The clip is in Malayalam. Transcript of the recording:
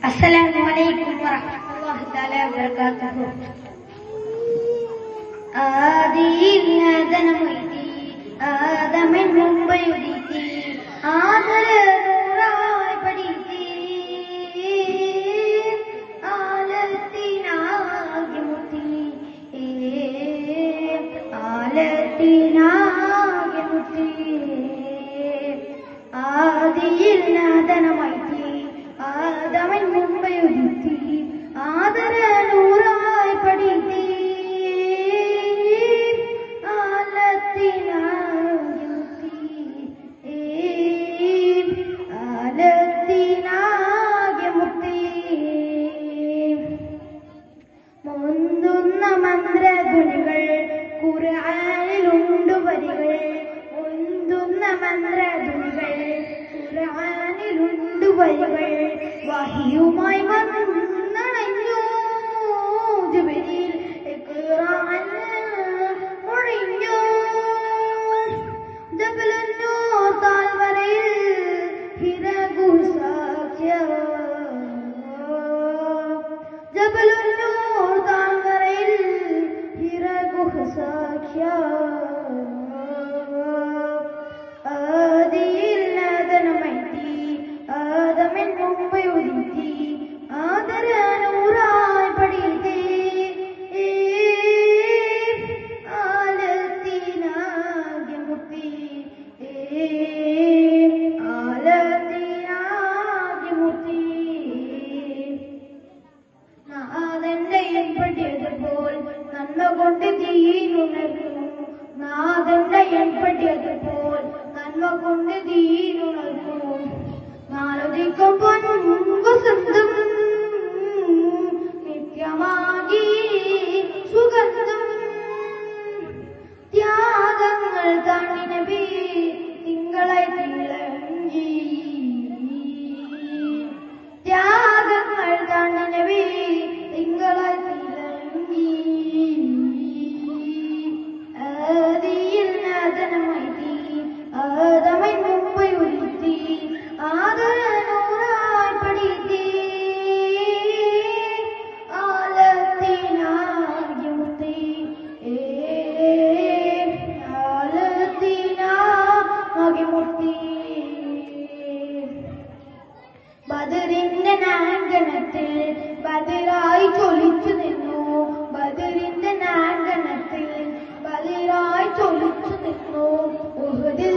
അസ്സലാമു അലൈക്കും വറഹ്മത്തുള്ളാഹി തആല വബറകാതുഹു. ആദിയിൽ നാദനമൊഴുകി ആദമൻ മുമ്പയുദിത്തി ആദരനൂറായി പഠിത്തി ആലത്തിനാകെ മുത്തി ആലത്തിനാകെ മുത്തി. ആദിയിൽ നാദനമൊഴുകി ആദമൻ മുമ്പയുദിത്തി ആദരനൂറായി പഠിത്തി ആലത്തിനാകെ മുത്തി ആലത്തിനാകെ മുത്തി. മുന്തുന്ന മന്ത്രധ്വനികൾ ഖുർആനിലുണ്ട് വരികൾ മുന്തുന്ന മന്ത്രധ്വനികൾ ഖുർആനിലുണ്ട് വരികൾ. വഹിയുമായി വന്നണഞ്ഞു ജിബ്രീൽ ഖുർആൻ ഒഴിഞ്ഞു ജബലുന്നൂർ താഴ്വരയിൽ ഹിരഗുസാക്ഷ്യം ജബലുന്നൂർ താഴ്വരയിൽ ഹിരഗുസാക്ഷ്യം. ആദിയിൽ നാദനമൈത്തി ആദമൻ മുമ്പയുദിത്തി ആദരനൂറായി പഠിത്തി ആലത്തിനാകെ മുത്തി ആലത്തിനാകെ മുത്തി. നാഥന്റെ എൺപടിയതുപോൽ നന്മ കൊണ്ട് തീരുണർന്നു നാഥന്റെ എൺപടിയതുപോൽ നന്മ കൊണ്ട് തീരുണർന്നു. നാലുദിക്കും പൊൻവസന്തം നിത്യമാകി സുഗന്ധം ത്യാഗങ്ങൾ താണ്ടി നബി തിങ്കളായി തിളങ്ങി ത്യാഗങ്ങൾ താണ്ടി നബി തിങ്കളായി തിളങ്ങി. ആദിയിൽ നാദനമൈത്തി ആദമൻ മുമ്പയുദിത്തി ആദരനൂറായി പഠിത്തി ആലത്തിനാകെ മുത്തി ആലത്തിനാകെ മുത്തി. ബദറിന്റെ നാങ്കണത്തിൽ ബദറായി ചൊലിച്ചു നിന്നു ബദറിന്റെ നാങ്കണത്തിൽ ബദറായി ചൊലിച്ചു നിന്നു. ഉഹുദിൽ